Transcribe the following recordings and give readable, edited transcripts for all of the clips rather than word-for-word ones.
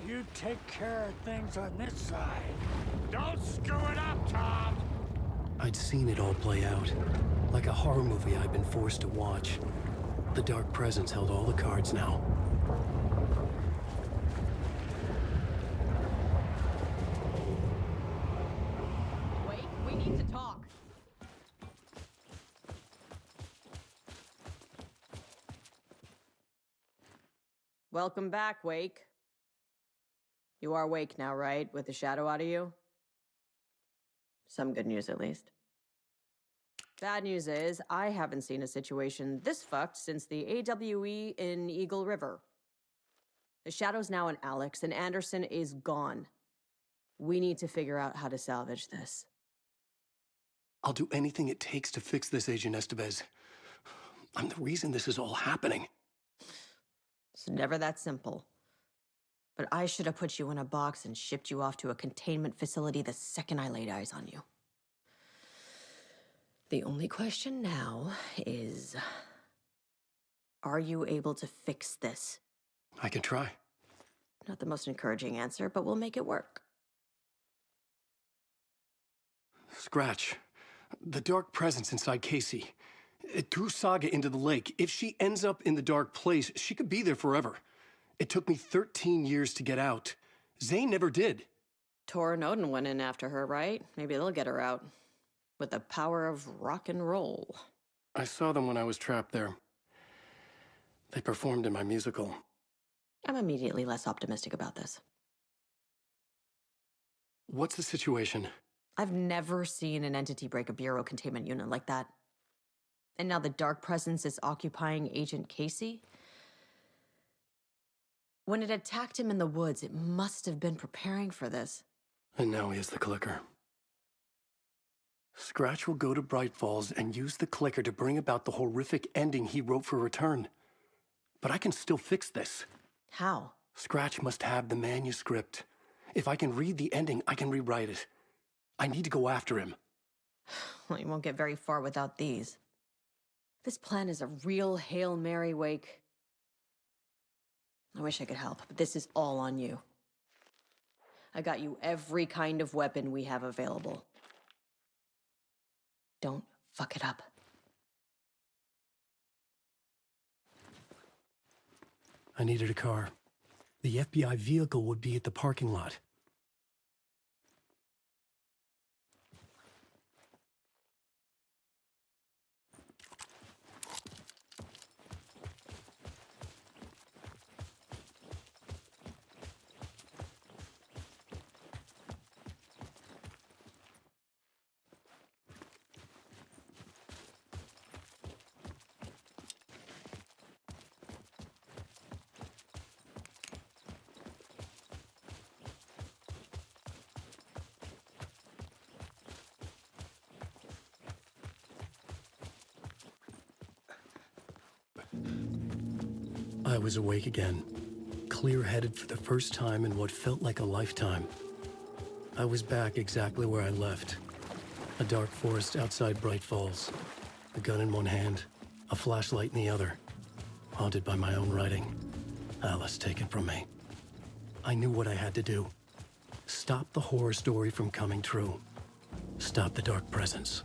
You take care of things on this side. Don't screw it up, Tom! I'd seen it all play out. Like a horror movie I'd been forced to watch. The Dark Presence held all the cards now. Wait, we need to talk. Welcome back, Wake. You are Wake now, right? With the shadow out of you? Some good news, at least. Bad news is, I haven't seen a situation this fucked since the AWE in Eagle River. The shadow's now in Alex, and Anderson is gone. We need to figure out how to salvage this. I'll do anything it takes to fix this, Agent Estevez. I'm the reason this is all happening. It's never that simple. But I should have put you in a box and shipped you off to a containment facility the second I laid eyes on you. The only question now is, are you able to fix this? I can try. Not the most encouraging answer, but we'll make it work. Scratch. The Dark Presence inside Casey. It threw Saga into the lake. If she ends up in the dark place, she could be there forever. It took me 13 years to get out. Zane never did. Tor and Odin went in after her, right? Maybe they'll get her out. With the power of rock and roll. I saw them when I was trapped there. They performed in my musical. I'm immediately less optimistic about this. What's the situation? I've never seen an entity break a bureau containment unit like that. And now the Dark Presence is occupying Agent Casey? When it attacked him in the woods, it must have been preparing for this. And now he has the clicker. Scratch will go to Bright Falls and use the clicker to bring about the horrific ending he wrote for Return. But I can still fix this. How? Scratch must have the manuscript. If I can read the ending, I can rewrite it. I need to go after him. Well, you won't get very far without these. This plan is a real Hail Mary, Wake. I wish I could help, but this is all on you. I got you every kind of weapon we have available. Don't fuck it up. I needed a car. The FBI vehicle would be at the parking lot. I was awake again, clear-headed for the first time in what felt like a lifetime. I was back exactly where I left. A dark forest outside Bright Falls. A gun in one hand, a flashlight in the other. Haunted by my own writing. Alice taken from me. I knew what I had to do. Stop the horror story from coming true. Stop the Dark Presence.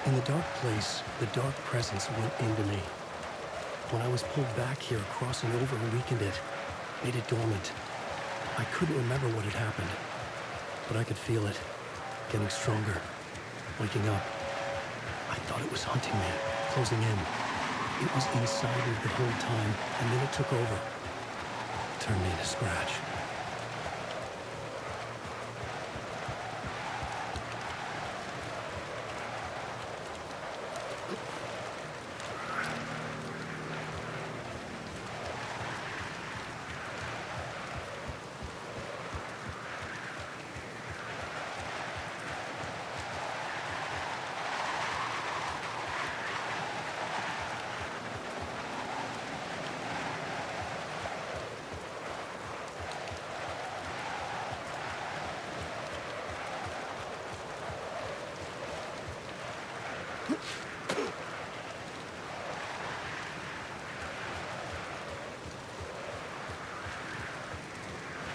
In the dark place, the dark presence went into me. When I was pulled back here, crossing over weakened it, made it dormant. I couldn't remember what had happened, but I could feel it, getting stronger, waking up. I thought it was hunting me, closing in. It was inside me the whole time, and then it took over, turned me into Scratch.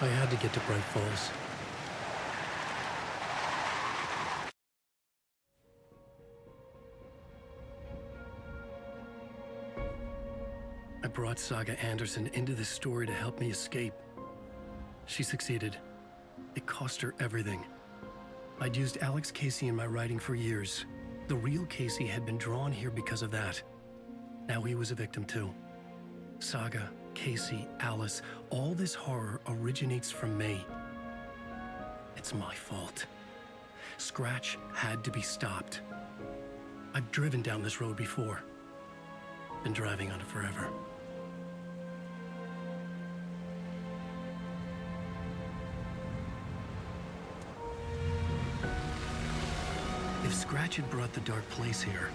I had to get to Bright Falls. I brought Saga Anderson into this story to help me escape. She succeeded. It cost her everything. I'd used Alex Casey in my writing for years. The real Casey had been drawn here because of that. Now he was a victim too. Saga, Casey, Alice, all this horror originates from me. It's my fault. Scratch had to be stopped. I've driven down this road before. Been driving on it forever. If Scratch had brought the dark place here,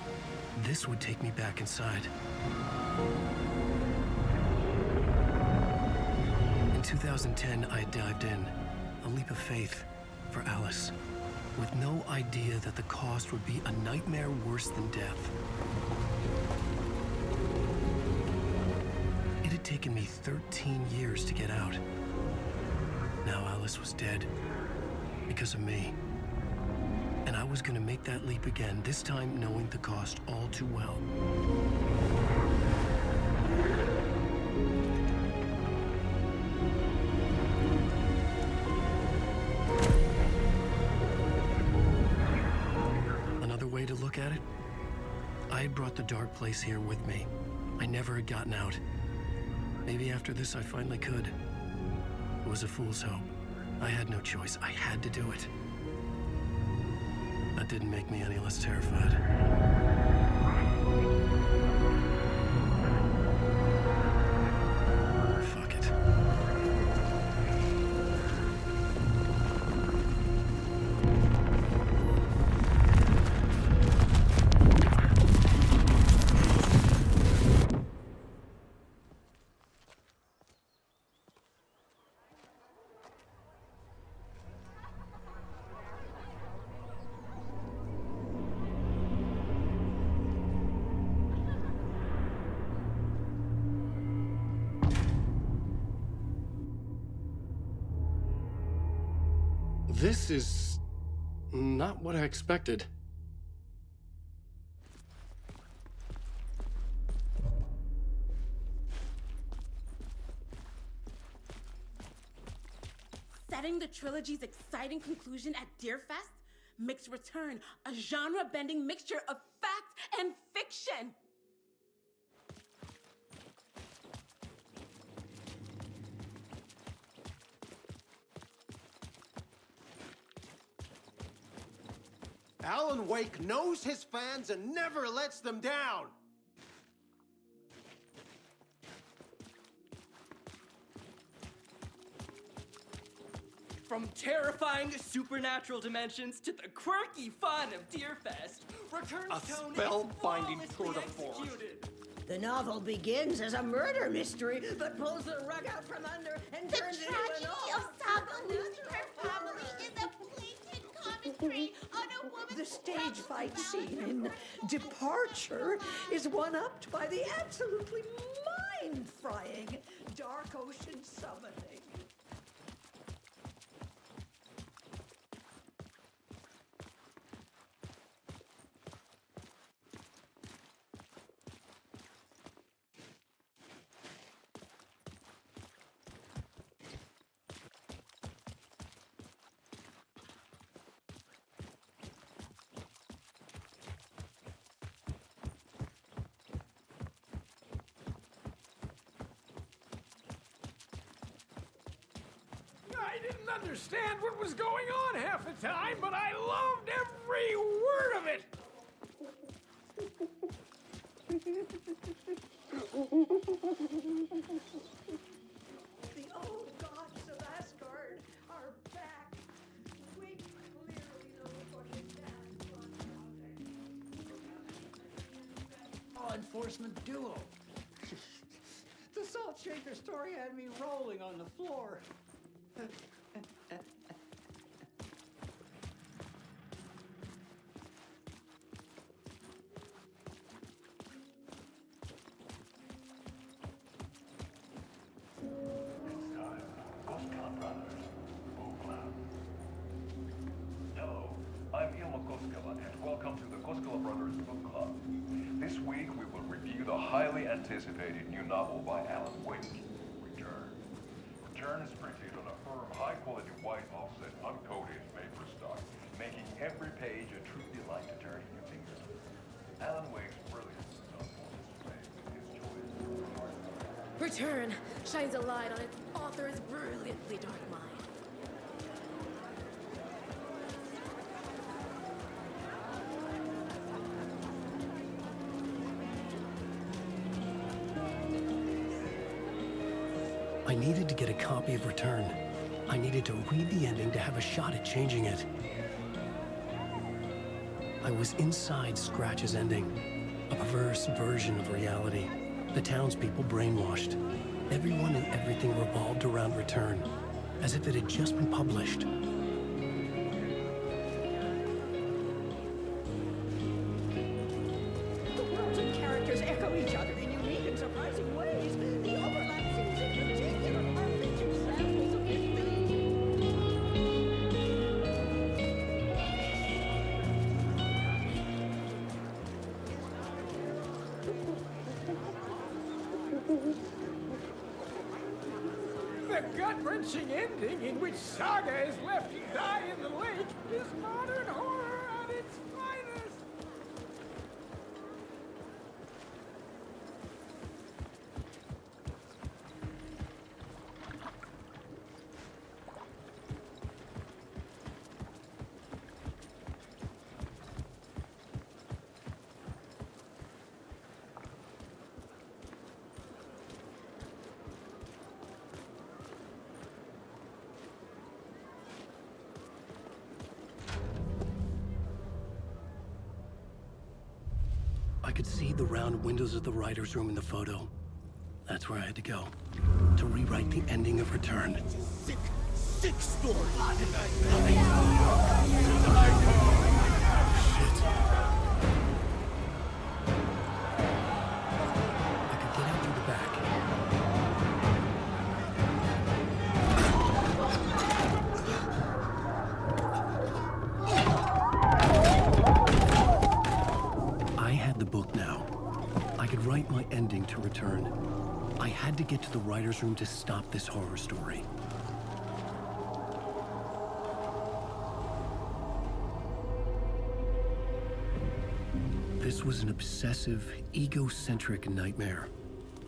this would take me back inside. In 2010, I dived in, a leap of faith for Alice, with no idea that the cost would be a nightmare worse than death. It had taken me 13 years to get out. Now Alice was dead, because of me. And I was gonna make that leap again, this time knowing the cost all too well. Another way to look at it, I had brought the dark place here with me. I never had gotten out. Maybe after this I finally could. It was a fool's hope. I had no choice. I had to do it. That didn't make me any less terrified. Fuck it. This is not what I expected. Setting the trilogy's exciting conclusion at Deerfest makes Return a genre-bending mixture of fact and fiction. Alan Wake knows his fans and never lets them down. From terrifying supernatural dimensions to the quirky fun of Deerfest, Return's A tone spellbinding is tour de flawlessly force. executed. The novel begins as a murder mystery, but pulls the rug out from under and The turns it into tragedy an of Saga losing her family is a blatant commentary on a woman's The stage fight scene in Departure is one-upped by the absolutely mind-frying Dark Ocean summoning. I didn't understand what was going on half the time, but I loved every word of it. The old gods of Asgard are back. We clearly know what we stand for. Law enforcement duo. The salt shaker story had me rolling on the floor. Hello, I'm Ilma Koskela, and welcome to the Koskela Brothers Book Club. This week we will review the highly anticipated new novel by Alan Wake, Return. Return is printed on a firm, high-quality white offset, uncoated paper stock, making every page a true delight to turn in your fingers. Alan Wake's brilliance is on full display with his choice of hard. Return shines a light on its author's brilliantly dark mind. I needed to get a copy of Return. I needed to read the ending to have a shot at changing it. I was inside Scratch's ending, a perverse version of reality. The townspeople brainwashed. Everyone and everything revolved around Return, as if it had just been published. The worlds and characters echo each other in unique and surprising ways. The overlap scenes in particular are rich examples of this theme. The gut-wrenching ending in which Saga is left to die in the lake is modern horror at its finest. I could see the round windows of the writer's room in the photo. That's where I had to go, to rewrite the ending of Return. Sick story. I could get out through the back. I had the book now. I could write my ending to Return. I had to get to the writer's room to stop this horror story. This was an obsessive, egocentric nightmare,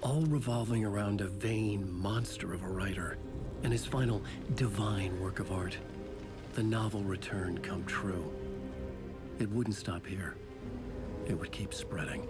all revolving around a vain monster of a writer and his final divine work of art, the novel Return come true. It wouldn't stop here. It would keep spreading.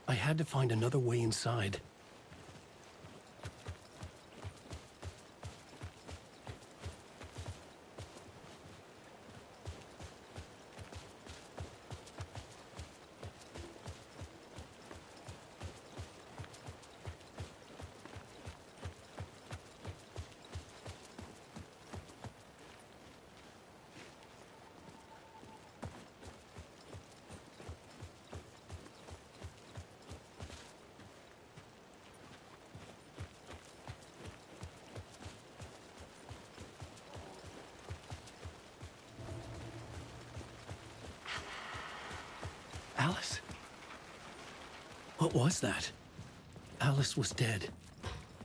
I had to find another way inside. Alice? What was that? Alice was dead.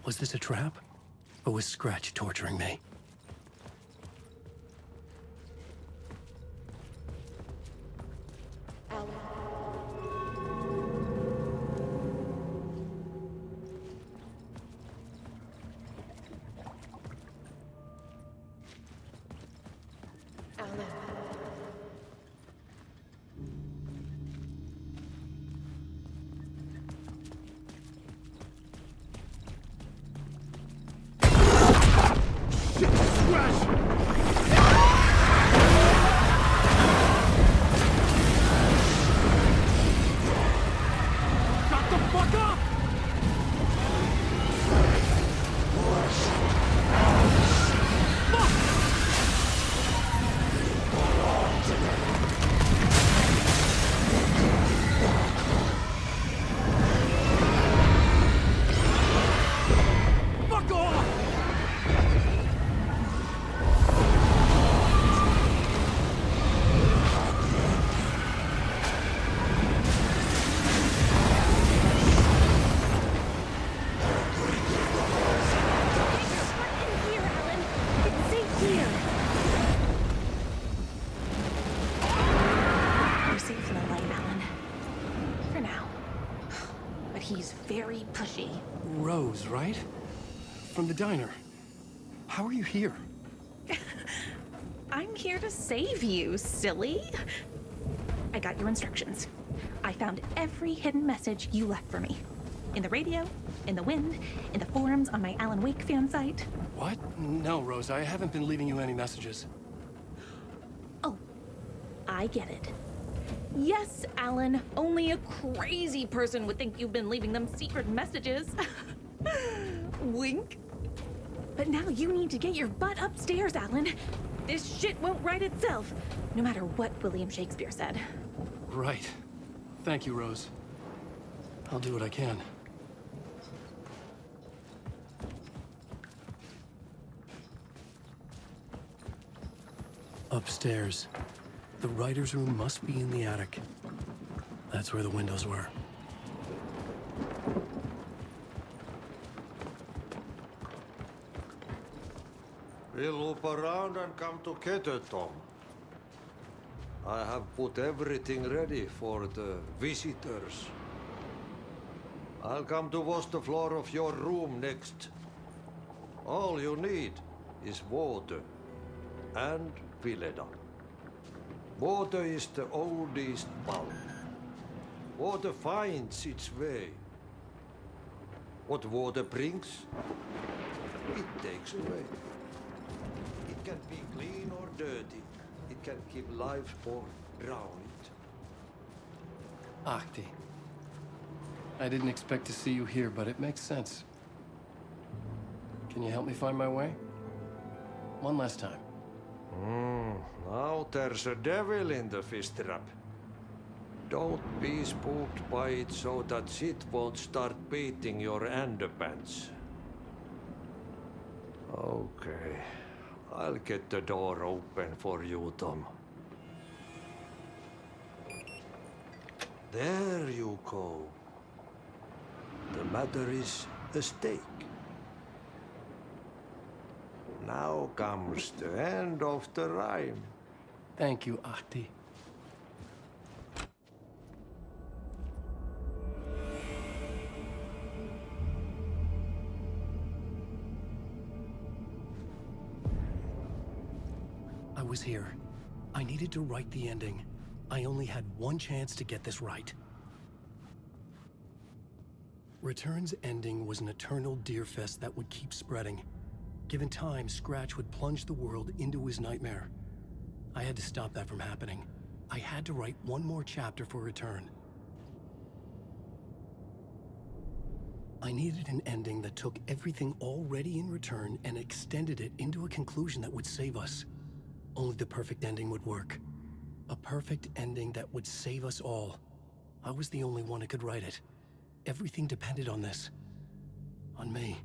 Was this a trap? Or was Scratch torturing me? very pushy. Rose, right? From the diner. How are you here? I'm here to save you, silly. I got your instructions. I found every hidden message you left for me. In the radio, in the wind, in the forums on my Alan Wake fan site. What? No, Rose, I haven't been leaving you any messages. Oh, I get it. Yes, Alan, only a crazy person would think you've been leaving them secret messages. Wink. But now you need to get your butt upstairs, Alan. This shit won't right itself, no matter what William Shakespeare said. Right. Thank you, Rose. I'll do what I can. Upstairs. The writer's room must be in the attic. That's where the windows were. We'll loop around and come together, Tom. I have put everything ready for the visitors. I'll come to wash the floor of your room next. All you need is water and Vileda. Water is the oldest bulb. Water finds its way. What water brings, it takes away. It can be clean or dirty. It can keep life or drown it. Ahti. I didn't expect to see you here, but it makes sense. Can you help me find my way? One last time. Now there's a devil in the fish trap. Don't be spooked by it so that shit won't start beating your underpants. Okay. I'll get the door open for you, Tom. There you go. The matter is a stake. Now comes the end of the rhyme. Thank you, Ahti. I was here. I needed to write the ending. I only had one chance to get this right. Return's ending was an eternal Deerfest that would keep spreading. Given time, Scratch would plunge the world into his nightmare. I had to stop that from happening. I had to write one more chapter for Return. I needed an ending that took everything already in Return and extended it into a conclusion that would save us. Only the perfect ending would work. A perfect ending that would save us all. I was the only one who could write it. Everything depended on this. On me.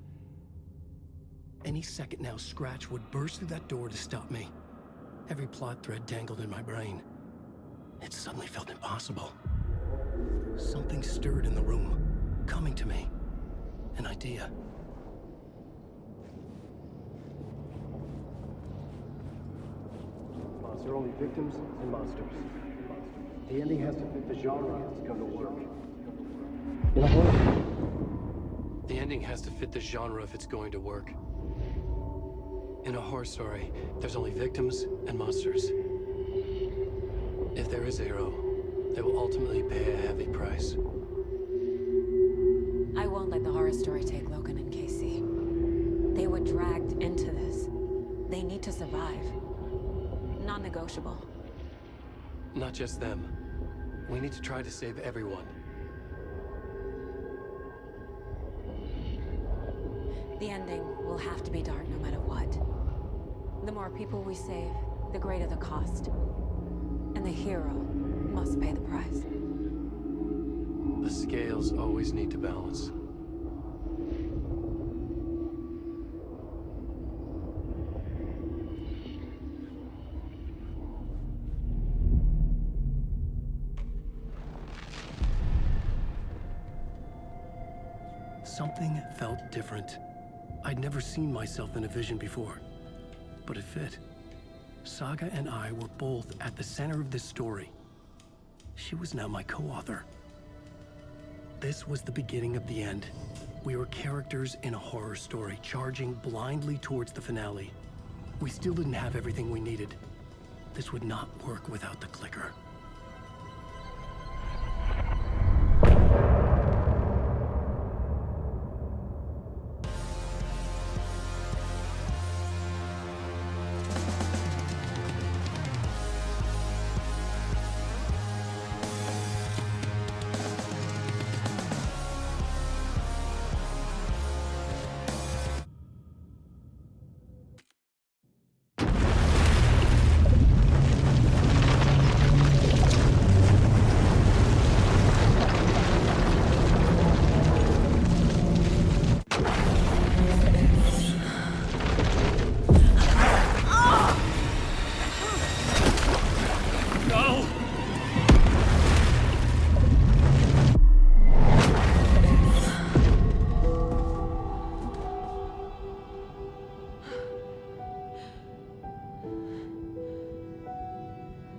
Any second now, Scratch would burst through that door to stop me. Every plot thread dangled in my brain. It suddenly felt impossible. Something stirred in the room, coming to me. An idea. There are only victims and monsters. The ending has to fit the genre if it's going to work. In a horror. The ending has to fit the genre if it's going to work. In a horror story, there's only victims and monsters. If there is Arrow, they will ultimately pay a heavy price. I won't let the horror story take Logan and Casey. They were dragged into this. They need to survive. Non-negotiable. Not just them. We need to try to save everyone. The ending will have to be dark no matter what. The more people we save, the greater the cost. And the hero must pay the price. The scales always need to balance. Something felt different. I'd never seen myself in a vision before, but it fit. Saga and I were both at the center of this story. She was now my co-author. This was the beginning of the end. We were characters in a horror story, charging blindly towards the finale. We still didn't have everything we needed. This would not work without the clicker.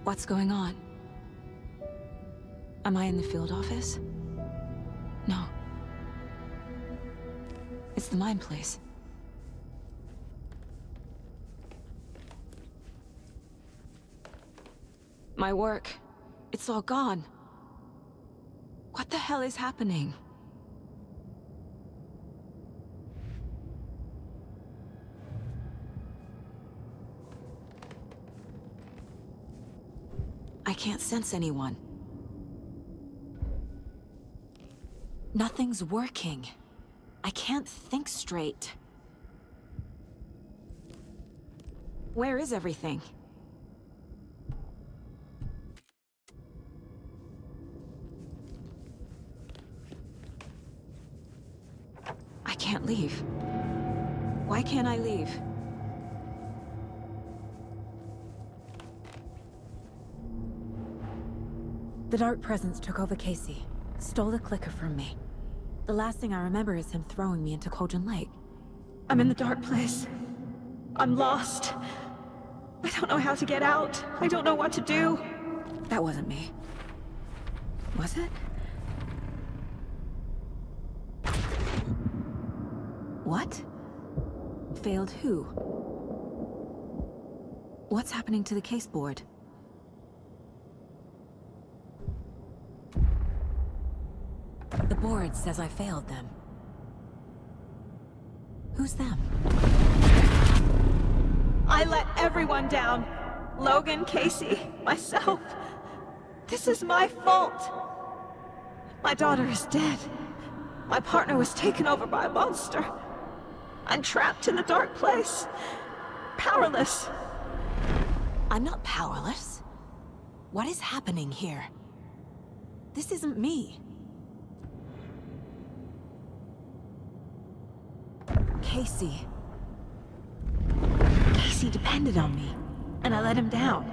What's going on? Am I in the field office? No. It's the mine place. My work, it's all gone. What the hell is happening? I can't sense anyone. Nothing's working. I can't think straight. Where is everything? I can't leave. Why can't I leave? The Dark Presence took over Casey, stole the clicker from me. The last thing I remember is him throwing me into Cauldron Lake. I'm in the dark place. I'm lost. I don't know how to get out. I don't know what to do. That wasn't me. Was it? What? Failed who? What's happening to the case board? The board says I failed them. Who's them? I let everyone down. Logan, Casey, myself. This is my fault. My daughter is dead. My partner was taken over by a monster. I'm trapped in the dark place. Powerless. I'm not powerless. What is happening here? This isn't me. Casey. Casey depended on me, and I let him down.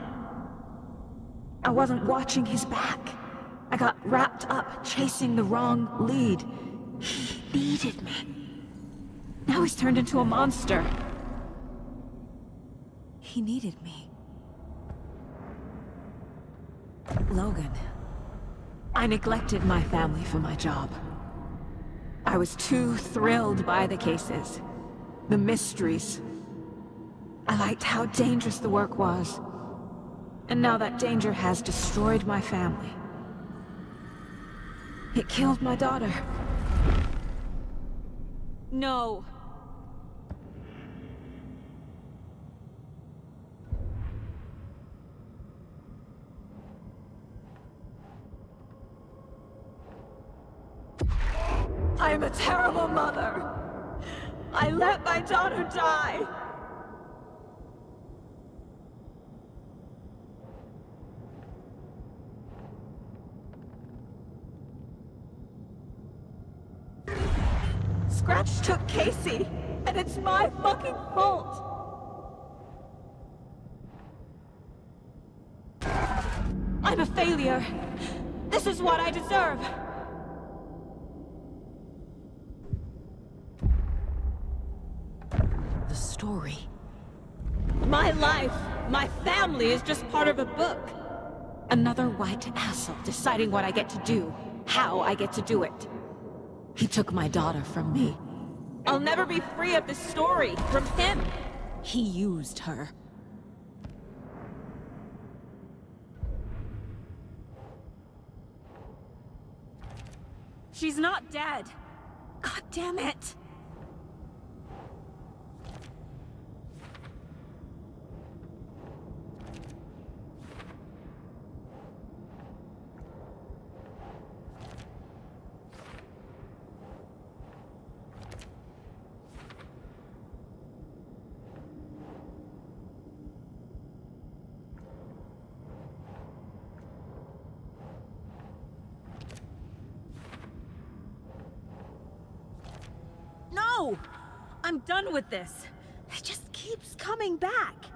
I wasn't watching his back. I got wrapped up chasing the wrong lead. He needed me. Now he's turned into a monster. He needed me. Logan. I neglected my family for my job. I was too thrilled by the cases, the mysteries. I liked how dangerous the work was. And now that danger has destroyed my family. It killed my daughter. No. I am a terrible mother. I let my daughter die. Scratch took Casey, and it's my fucking fault. I'm a failure. This is what I deserve. The story. My life, my family is just part of a book. Another white asshole deciding what I get to do, how I get to do it. He took my daughter from me. I'll never be free of this story from him. He used her. She's not dead. God damn it. No! I'm done with this. It just keeps coming back.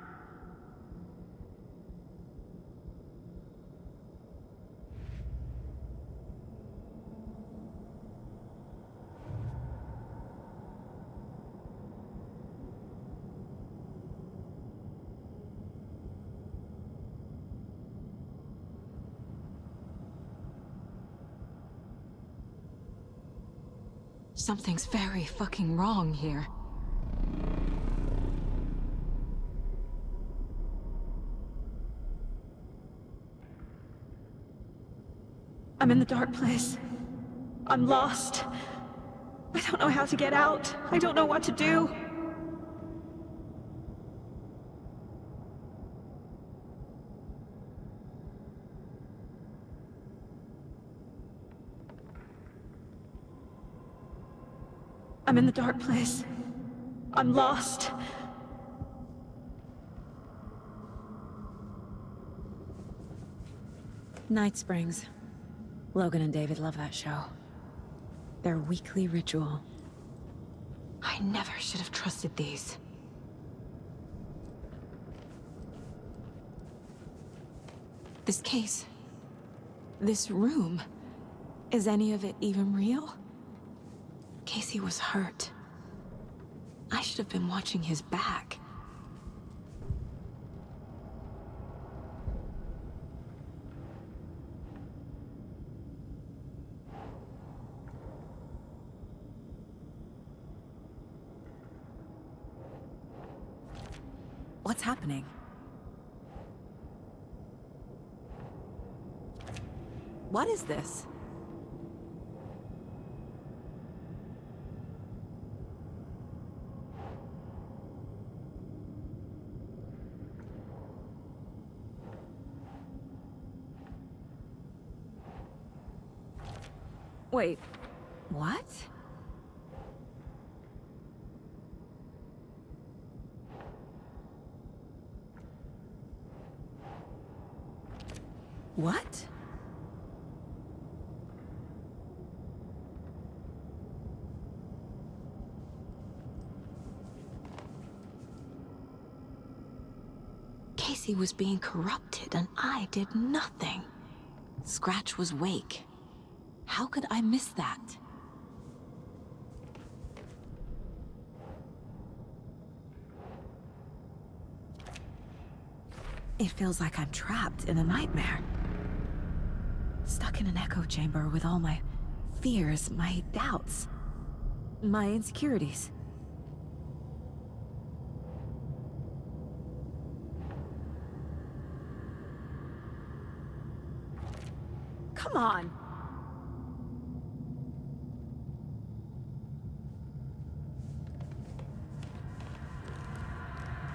Something's very fucking wrong here. I'm in the dark place. I'm lost. I don't know how to get out. I don't know what to do. I'm in the dark place. I'm lost. Night Springs. Logan and David love that show. Their weekly ritual. I never should have trusted these. This case. This room. Is any of it even real? Casey was hurt. I should have been watching his back. What's happening? What is this? Wait, what? What? Casey was being corrupted and I did nothing. Scratch was Wake. How could I miss that? It feels like I'm trapped in a nightmare. Stuck in an echo chamber with all my fears, my doubts, my insecurities. Come on!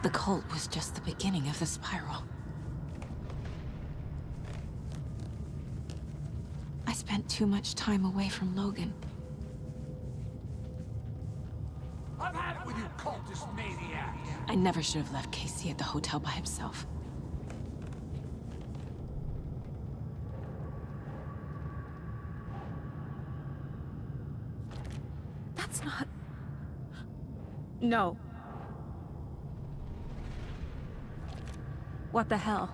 The cult was just the beginning of the spiral. I spent too much time away from Logan. I've had it with you cultist maniacs! I never should have left Casey at the hotel by himself. That's not... No. What the hell?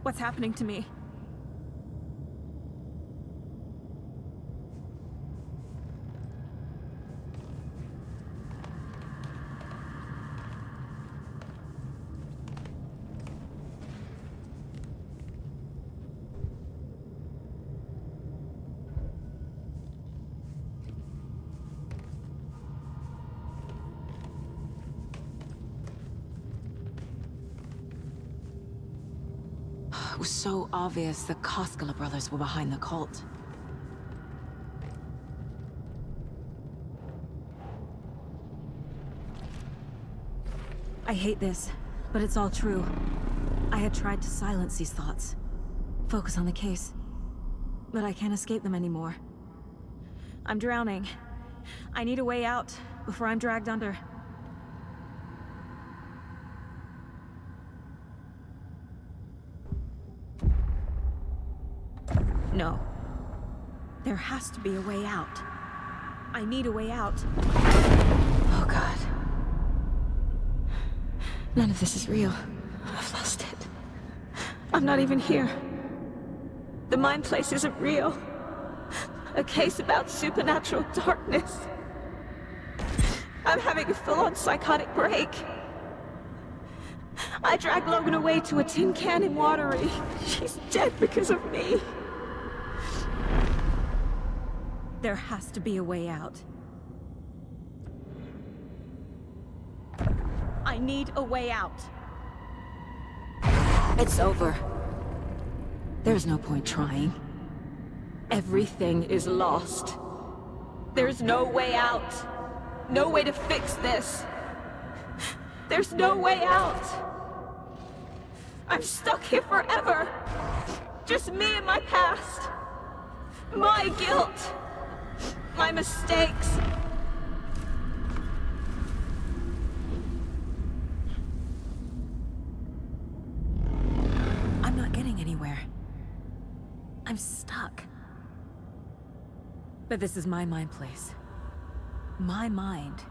What's happening to me? It was so obvious the Koskela brothers were behind the cult. I hate this, but it's all true. I had tried to silence these thoughts. Focus on the case. But I can't escape them anymore. I'm drowning. I need a way out before I'm dragged under. No. There has to be a way out. I need a way out. Oh God. None of this is real. I've lost it. I'm not even here. The mind place isn't real. A case about supernatural darkness. I'm having a full-on psychotic break. I dragged Logan away to a tin can in Watery. She's dead because of me. There has to be a way out. I need a way out. It's over. There's no point trying. Everything is lost. There's no way out. No way to fix this. There's no way out. I'm stuck here forever. Just me and my past. My guilt. My mistakes. I'm not getting anywhere. I'm stuck. But this is my mind place. My mind.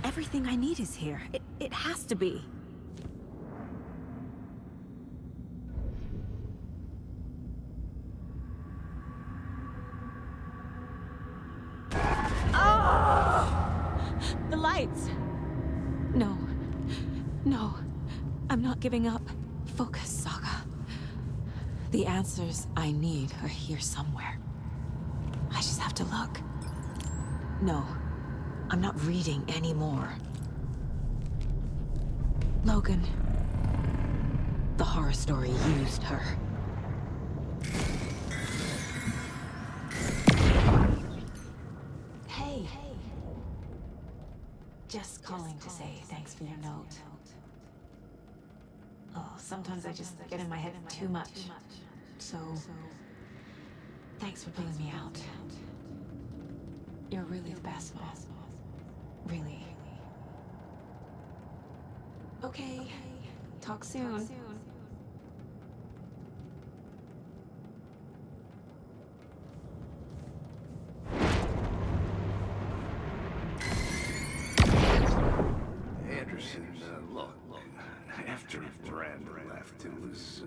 Everything I need is here. It has to be. The lights! No. No. I'm not giving up. Focus, Saga. The answers I need are here somewhere. I just have to look. No. I'm not reading anymore. Logan. The horror story used her. Hey. Just calling to say thanks for your note. Oh, sometimes I just get in my head too much. So, thanks for pulling me out. You're really the best, Mom. Really. Okay. Talk soon. Anderson, look, after Miranda left, it was,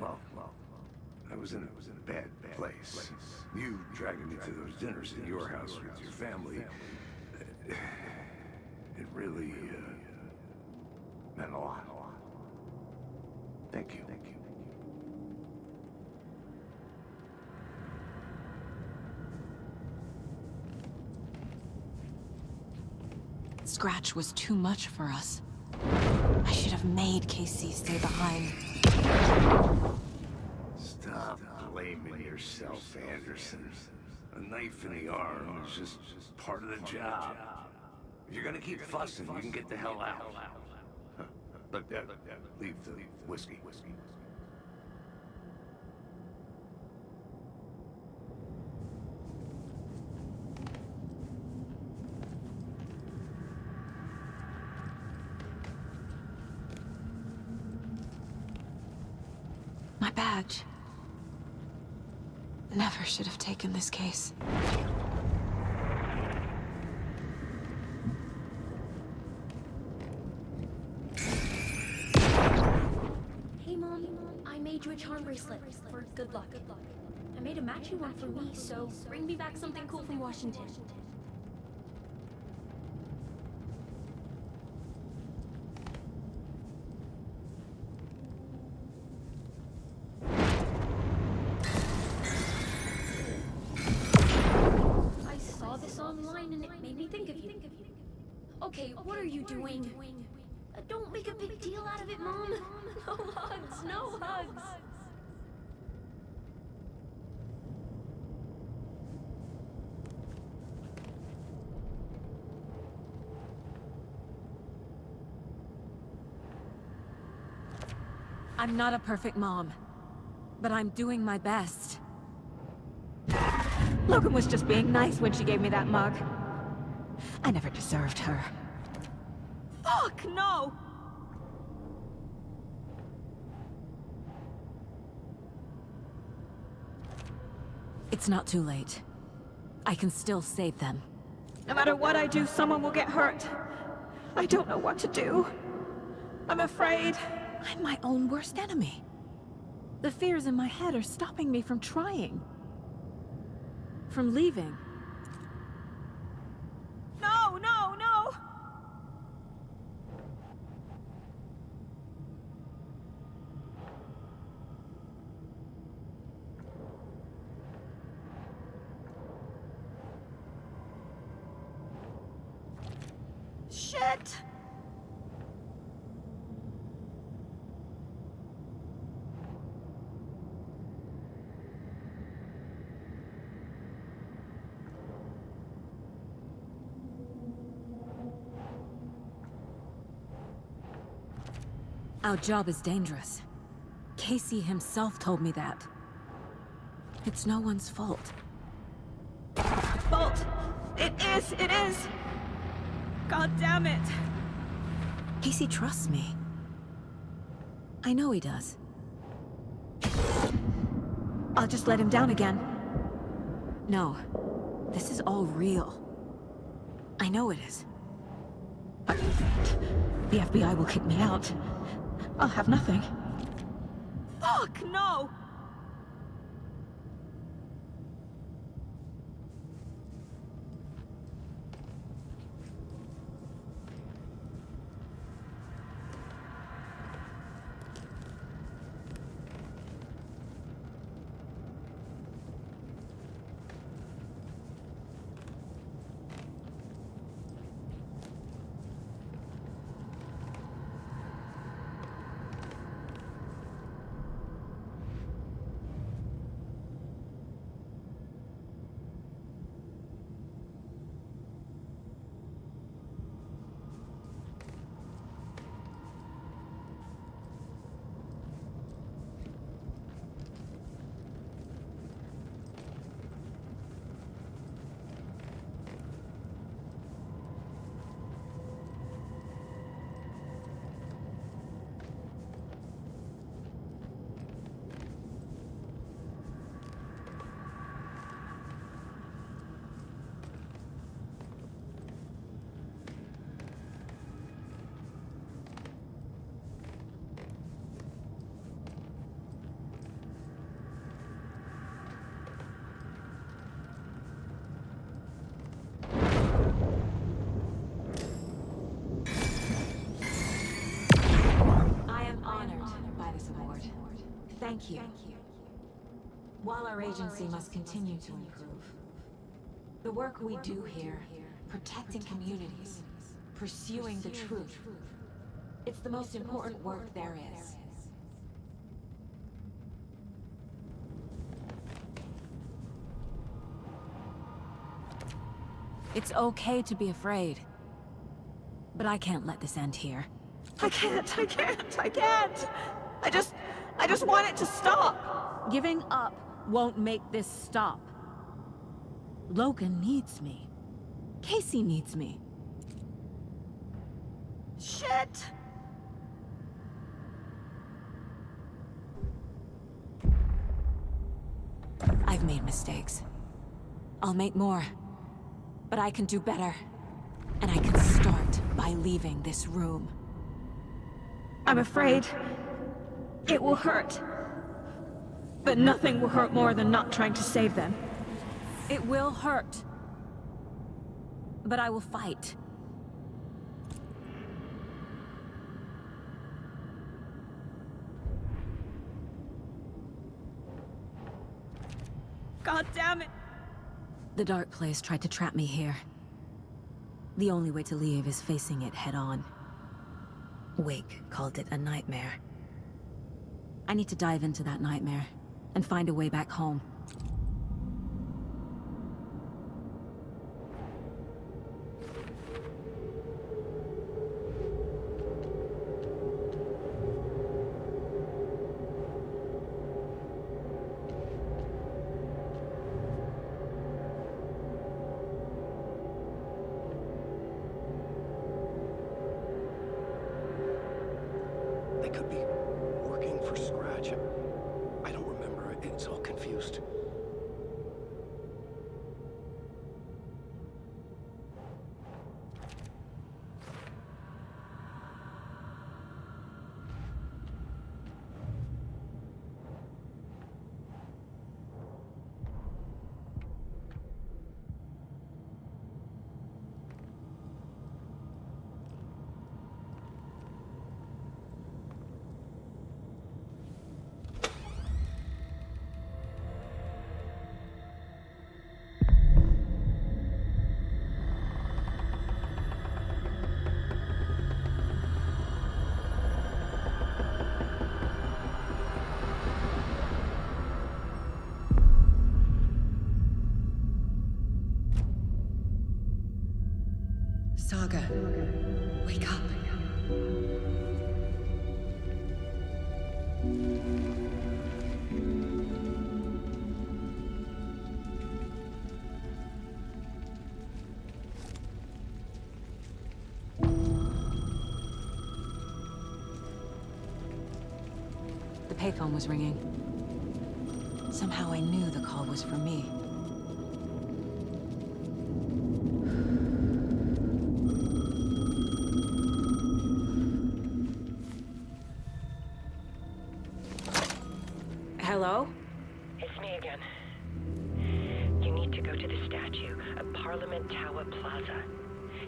well, I was in a bad place. You dragging me to those dinners at your house with your family, it really, meant a lot. Thank you. Scratch was too much for us. I should have made Casey stay behind. Stop blaming yourself, Anderson. A knife in the arm is just part of the job. If you're gonna keep fussing, you can get the hell out. But leave the whiskey. My badge. Never should have taken this case. Hey, Mom. I made you a charm bracelet for good luck. I made a matching one for me, so bring me back something cool from Washington. I saw this online and it made me think of you. Okay, what are you doing? Don't make a big deal out of it, Mom. No hugs, no hugs. I'm not a perfect mom, but I'm doing my best. Logan was just being nice when she gave me that mug. I never deserved her. Fuck, no! It's not too late. I can still save them. No matter what I do, someone will get hurt. I don't know what to do. I'm afraid. I'm my own worst enemy. The fears in my head are stopping me from trying. From leaving. No, no, no! Shit! Our job is dangerous. Casey himself told me that. It's no one's fault. Fault! It is! God damn it! Casey trusts me. I know he does. I'll just let him down again. No. This is all real. I know it is. The FBI will kick me out. I'll have nothing. Fuck, no! thank you. While our agency must continue to improve, the work we do here, protecting communities, pursuing the truth, it's the most important work there is. It's okay to be afraid, but I can't let this end here. I can't! I just want it to stop! Giving up won't make this stop. Logan needs me. Casey needs me. Shit! I've made mistakes. I'll make more. But I can do better. And I can start by leaving this room. I'm afraid it will hurt. But nothing will hurt more than not trying to save them. It will hurt. But I will fight. God damn it! The dark place tried to trap me here. The only way to leave is facing it head-on. Wake called it a nightmare. I need to dive into that nightmare and find a way back home. They could be working for Scratch. I don't remember. It's all confused. Saga, wake up. The payphone was ringing. Somehow I knew the call was for me. Hello? It's me again. You need to go to the statue at Parliament Tower Plaza.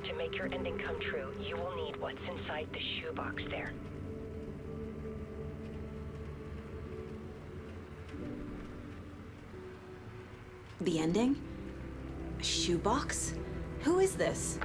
To make your ending come true, you will need what's inside the shoebox there. The ending? A shoebox? Who is this?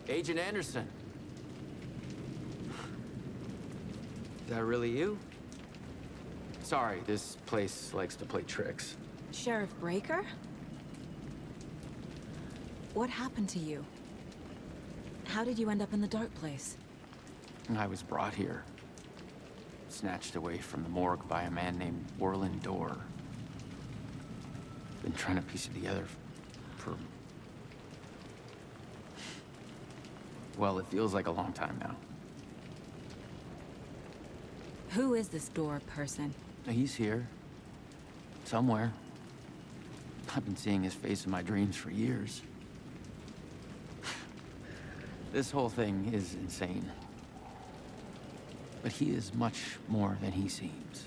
Agent Anderson. Is that really you? Sorry, this place likes to play tricks. Sheriff Breaker? What happened to you? How did you end up in the dark place? I was brought here. Snatched away from the morgue by a man named Orlin Dorr. Been trying to piece it together for... well, it feels like a long time now. Who is this door person? He's here. Somewhere. I've been seeing his face in my dreams for years. This whole thing is insane. But he is much more than he seems.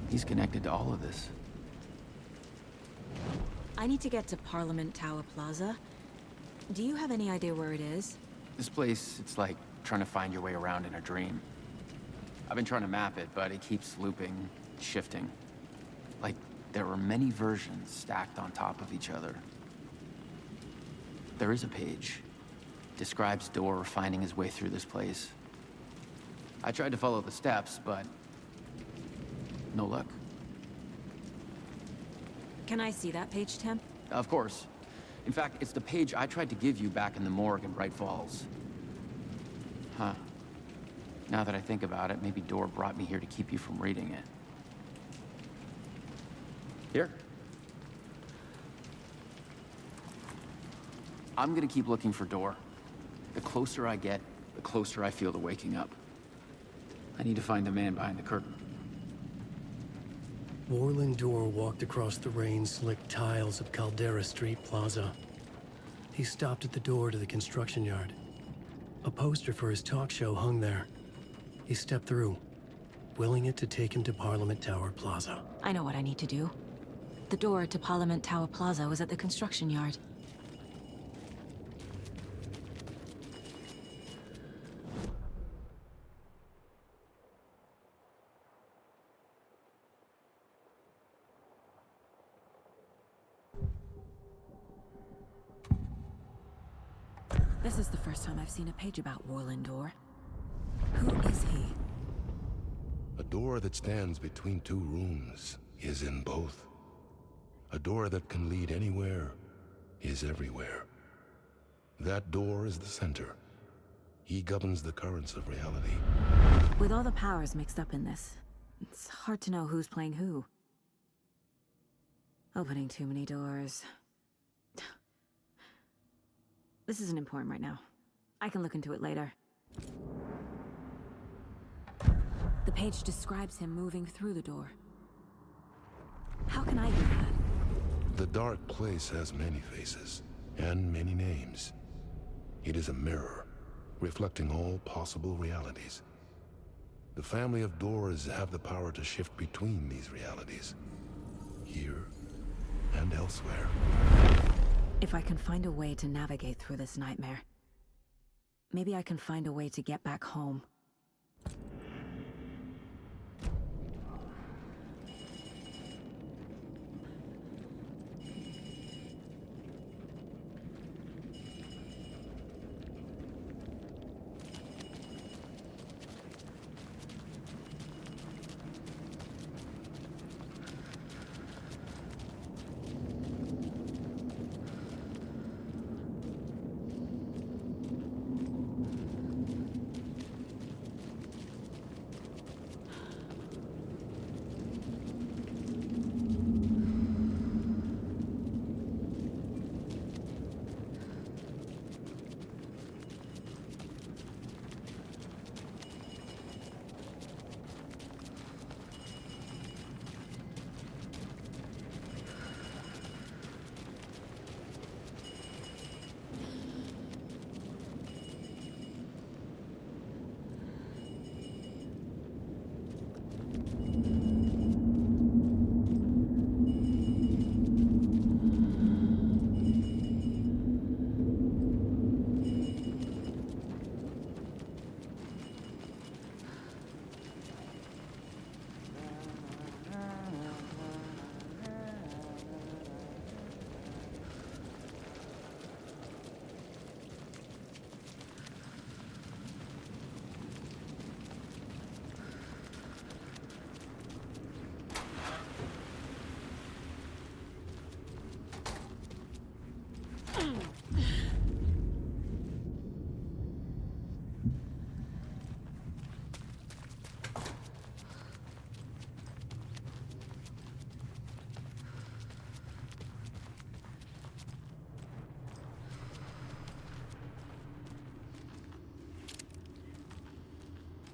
He's connected to all of this. I need to get to Parliament Tower Plaza. Do you have any idea where it is? This place, it's like trying to find your way around in a dream. I've been trying to map it, but it keeps looping, shifting. Like there are many versions stacked on top of each other. There is a page. Describes Door finding his way through this place. I tried to follow the steps, but no luck. Can I see that page, Tim? Of course. In fact, it's the page I tried to give you back in the morgue in Bright Falls. Huh. Now that I think about it, maybe Door brought me here to keep you from reading it. Here. I'm gonna keep looking for Door. The closer I get, the closer I feel to waking up. I need to find the man behind the curtain. Warlin Door walked across the rain-slicked tiles of Caldera Street Plaza. He stopped at the door to the construction yard. A poster for his talk show hung there. He stepped through, willing it to take him to Parliament Tower Plaza. I know what I need to do. The door to Parliament Tower Plaza was at the construction yard. This is the first time I've seen a page about Warlin Door. Who is he? A door that stands between two rooms is in both. A door that can lead anywhere is everywhere. That door is the center. He governs the currents of reality. With all the powers mixed up in this, it's hard to know who's playing who. Opening too many doors. This isn't important right now. I can look into it later. The page describes him moving through the door. How can I do that? The dark place has many faces and many names. It is a mirror, reflecting all possible realities. The family of doors have the power to shift between these realities, here and elsewhere. If I can find a way to navigate through this nightmare, maybe I can find a way to get back home.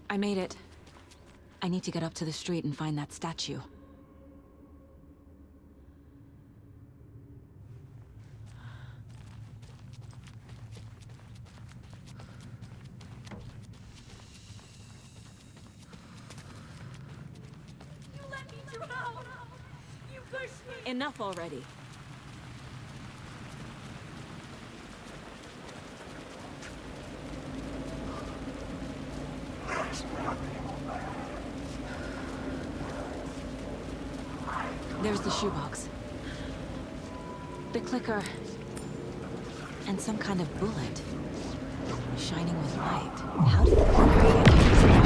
I made it. I need to get up to the street and find that statue. You let me drown! You pushed me! Enough already. There's the shoebox. The clicker. And some kind of bullet. Shining with light. How did the clicker get here?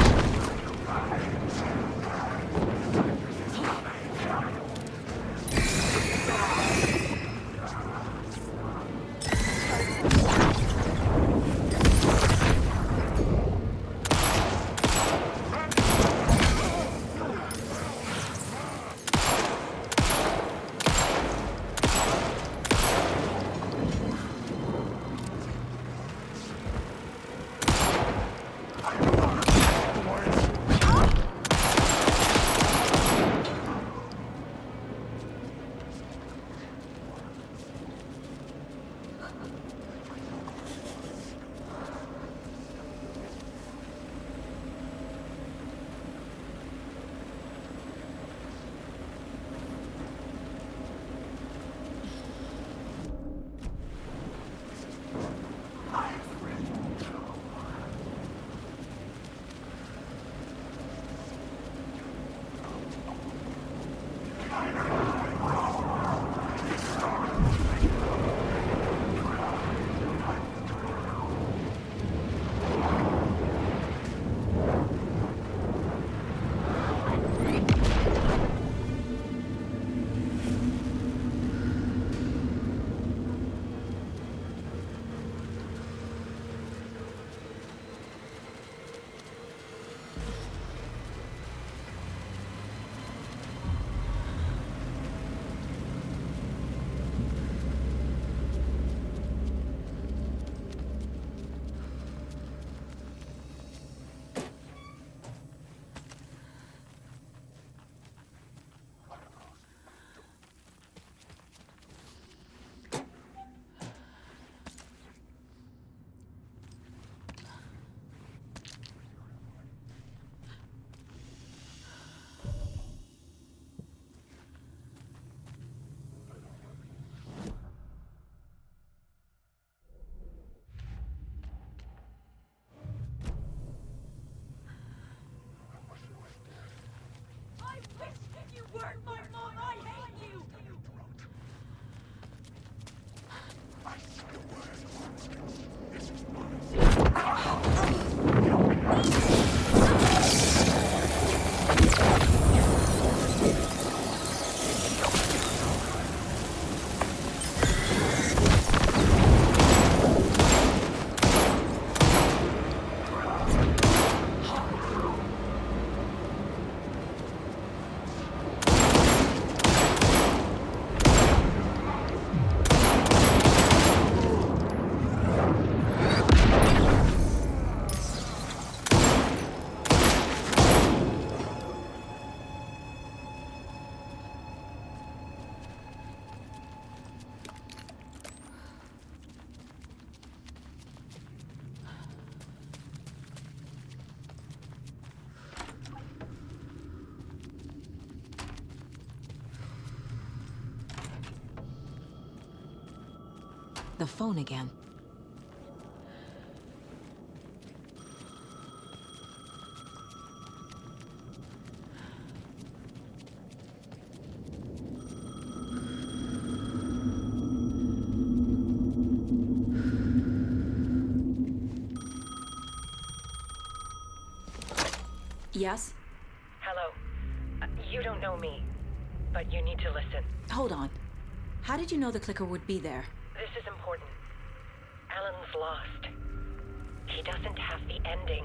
The phone again. Yes? Hello. You don't know me, but you need to listen. Hold on. How did you know the clicker would be there? This is important. Alan's lost. He doesn't have the ending.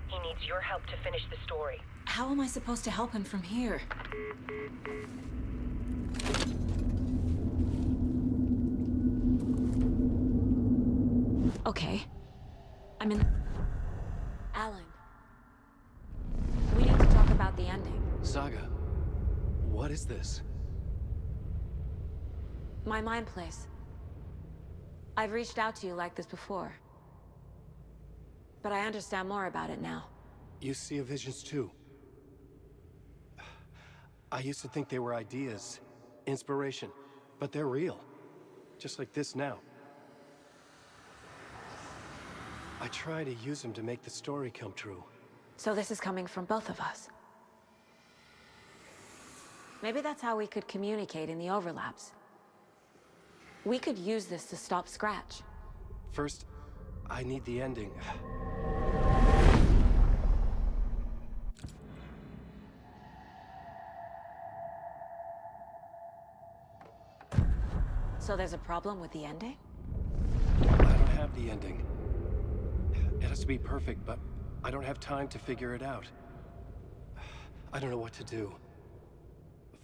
He needs your help to finish the story. How am I supposed to help him from here? Okay. I'm in... Alan. We need to talk about... the ending. Saga, what is this? My mind place. I've reached out to you like this before. But I understand more about it now. You see visions too. I used to think they were ideas, inspiration, but they're real. Just like this now. I try to use them to make the story come true. So this is coming from both of us. Maybe that's how we could communicate in the overlaps. We could use this to stop Scratch. First, I need the ending. So there's a problem with the ending? I don't have the ending. It has to be perfect, but I don't have time to figure it out. I don't know what to do.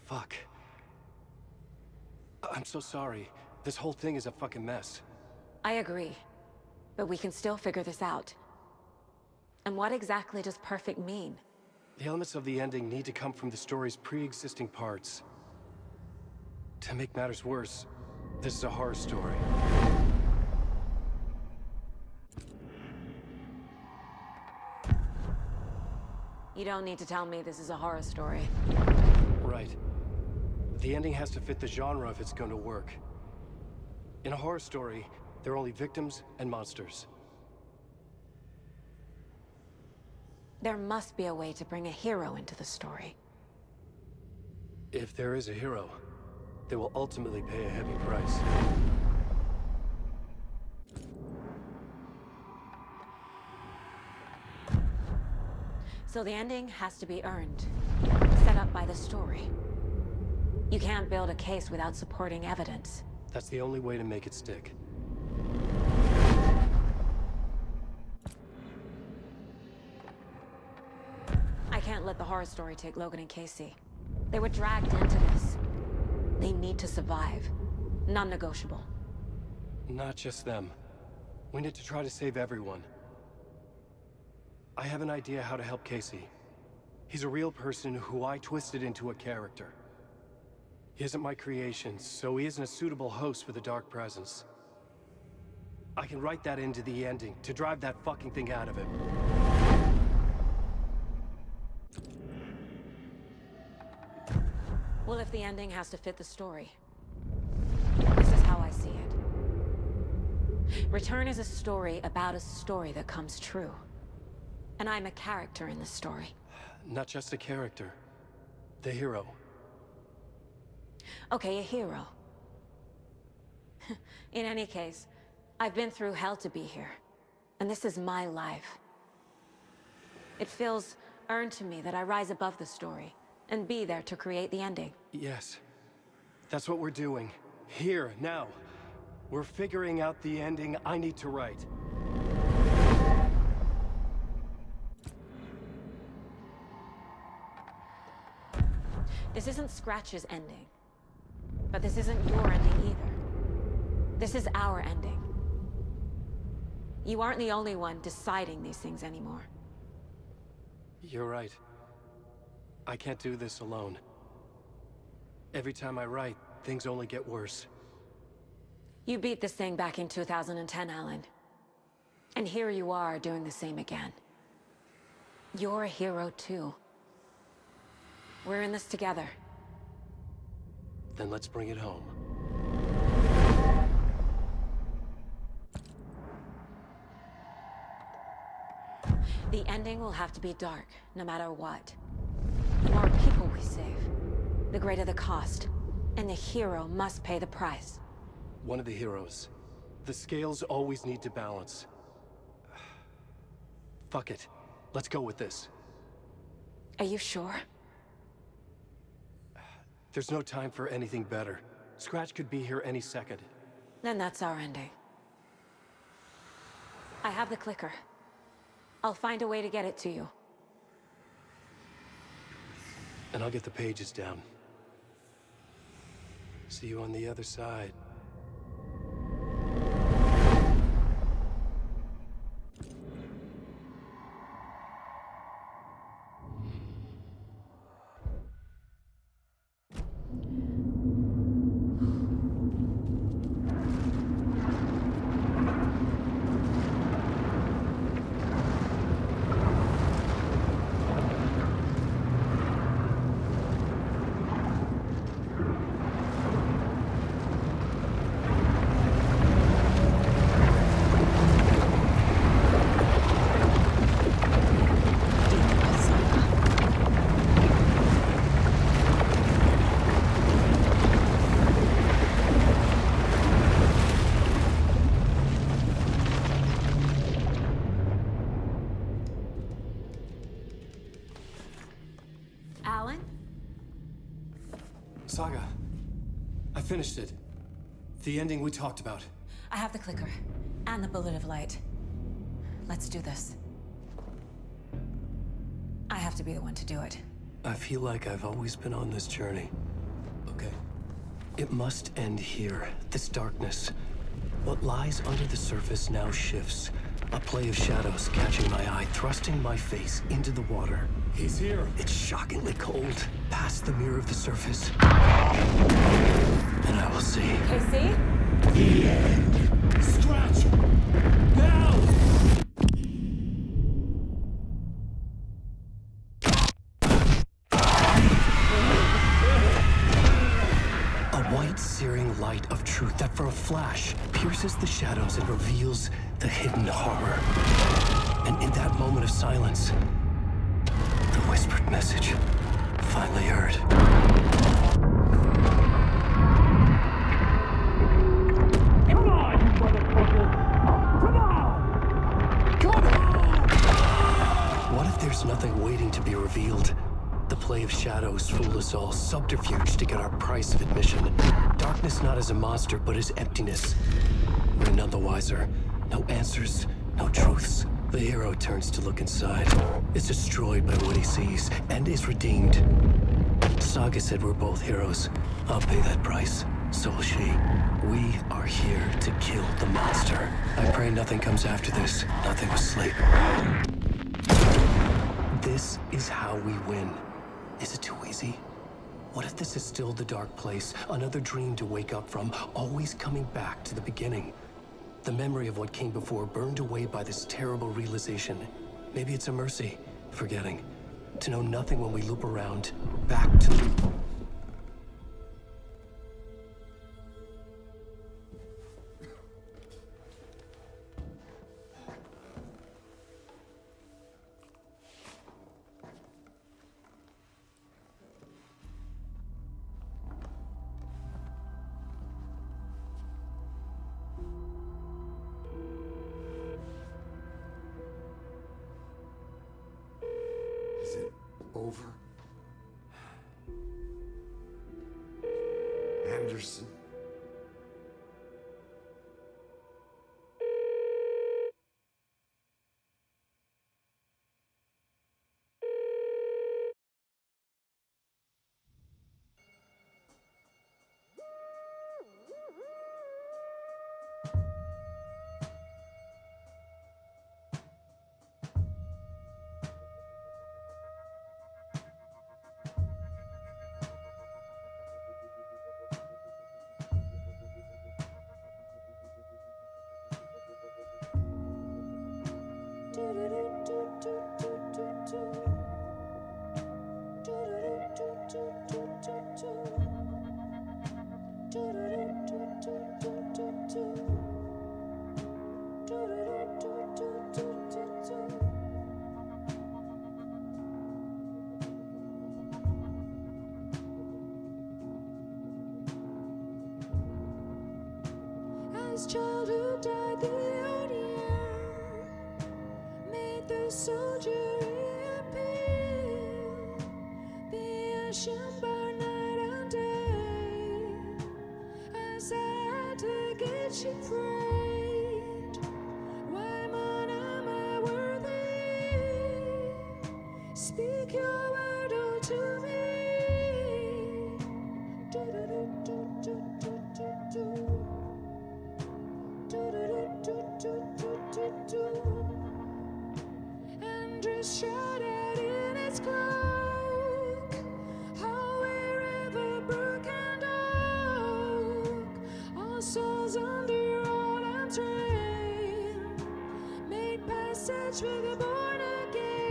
Fuck. I'm so sorry. This whole thing is a fucking mess. I agree. But we can still figure this out. And what exactly does perfect mean? The elements of the ending need to come from the story's pre-existing parts. To make matters worse, this is a horror story. You don't need to tell me this is a horror story. Right. The ending has to fit the genre if it's going to work. In a horror story, there are only victims and monsters. There must be a way to bring a hero into the story. If there is a hero, they will ultimately pay a heavy price. So the ending has to be earned, set up by the story. You can't build a case without supporting evidence. That's the only way to make it stick. I can't let the horror story take Logan and Casey. They were dragged into this. They need to survive. Non-negotiable. Not just them. We need to try to save everyone. I have an idea how to help Casey. He's a real person who I twisted into a character. He isn't my creation, so he isn't a suitable host for the Dark Presence. I can write that into the ending to drive that fucking thing out of him. Well, if the ending has to fit the story, this is how I see it. Return is a story about a story that comes true. And I'm a character in the story. Not just a character. The hero. Okay, a hero. In any case, I've been through hell to be here. And this is my life. It feels earned to me that I rise above the story and be there to create the ending. Yes. That's what we're doing. Here, now. We're figuring out the ending I need to write. This isn't Scratch's ending. But this isn't your ending either. This is our ending. You aren't the only one deciding these things anymore. You're right. I can't do this alone. Every time I write, things only get worse. You beat this thing back in 2010, Alan. And here you are doing the same again. You're a hero too. We're in this together. Then let's bring it home. The ending will have to be dark, no matter what. The more people we save, the greater the cost. And the hero must pay the price. One of the heroes. The scales always need to balance. Fuck it. Let's go with this. Are you sure? There's no time for anything better. Scratch could be here any second. Then that's our ending. I have the clicker. I'll find a way to get it to you. And I'll get the pages down. See you on the other side. Saga, I finished it. The ending we talked about. I have the clicker and the bullet of light. Let's do this. I have to be the one to do it. I feel like I've always been on this journey. Okay. It must end here, this darkness. What lies under the surface now shifts. A play of shadows catching my eye, thrusting my face into the water. He's here. It's shockingly cold, past the mirror of the surface. And I will see. Casey? The end. Scratch! Now! A white, searing light of truth that for a flash pierces the shadows and reveals the hidden horror. And in that moment of silence, the whispered message finally heard. Come on, you motherfucker! Come on! Come on! What if there's nothing waiting to be revealed? The play of shadows fool us all, subterfuge to get our price of admission. Darkness not as a monster, but as emptiness. We're none the wiser. No answers, no truths. The hero turns to look inside, is destroyed by what he sees, and is redeemed. Saga said we're both heroes. I'll pay that price. So will she. We are here to kill the monster. I pray nothing comes after this. Nothing but sleep. This is how we win. Is it too easy? What if this is still the dark place? Another dream to wake up from, always coming back to the beginning. The memory of what came before burned away by this terrible realization. Maybe it's a mercy, forgetting. To know nothing when we loop around, back to the... Is it over? Anderson? As childhood died, the old year made the soldier reappear. The ocean burned night and day as I had to get shipwrecked. Why, man, am I worthy? Speak your word all to me. And dress shrouded in its cloak, how wherever brook and oak, all souls under all arms reign, made passage for the born again.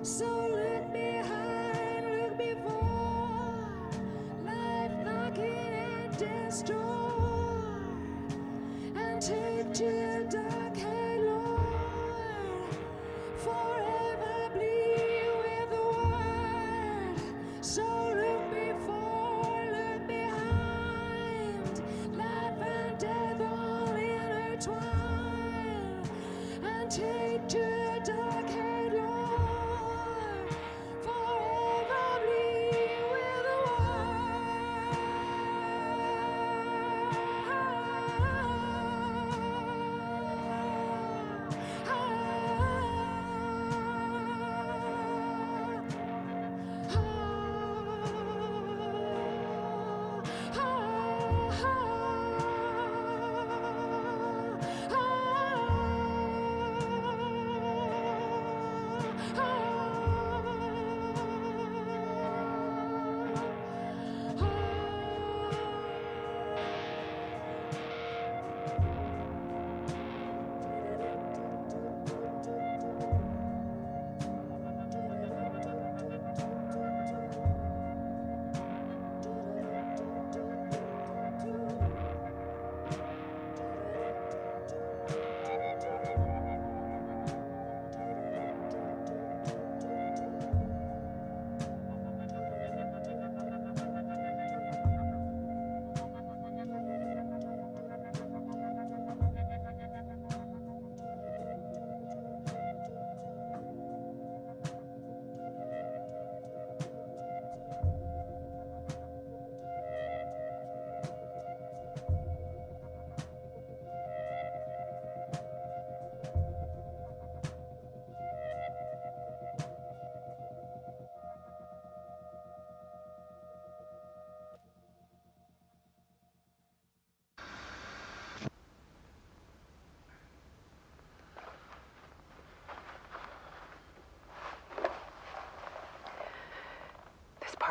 So look behind, look before, life knocking at death's door, and take to your dark head, Lord, forever bleed with the war.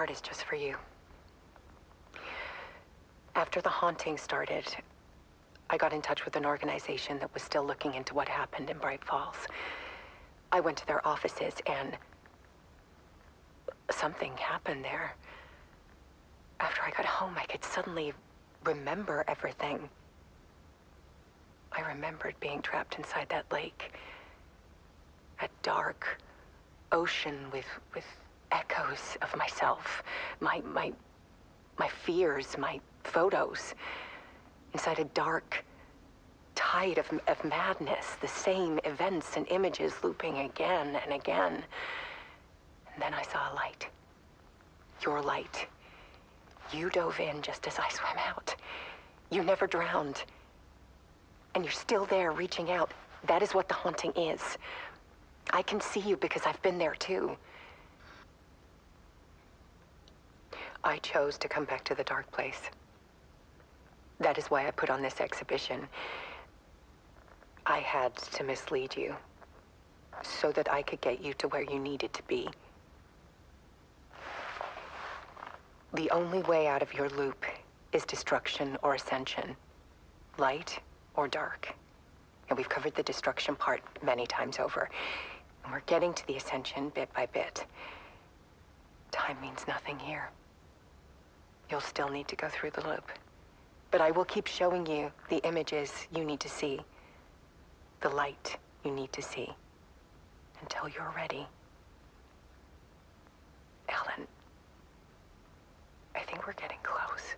part is just for you. After the haunting started, I got in touch with an organization that was still looking into what happened in Bright Falls. I went to their offices and something happened there. After I got home, I could suddenly remember everything. I remembered being trapped inside that lake. A dark ocean with echoes of myself. My fears, my photos. Inside a dark tide of madness. The same events and images looping again and again. And then I saw a light. Your light. You dove in just as I swam out. You never drowned. And you're still there reaching out. That is what the haunting is. I can see you because I've been there too. I chose to come back to the dark place. That is why I put on this exhibition. I had to mislead you so that I could get you to where you needed to be. The only way out of your loop is destruction or ascension. Light or dark. And we've covered the destruction part many times over. And we're getting to the ascension bit by bit. Time means nothing here. You'll still need to go through the loop. But I will keep showing you the images you need to see. The light you need to see. Until you're ready. Alan, I think we're getting close.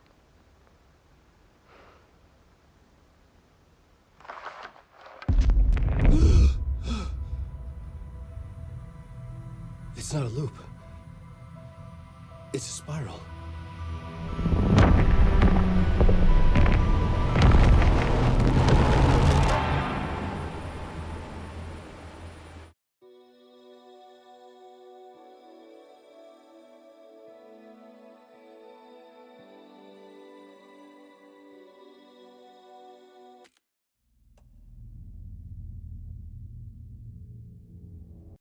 It's not a loop. It's a spiral.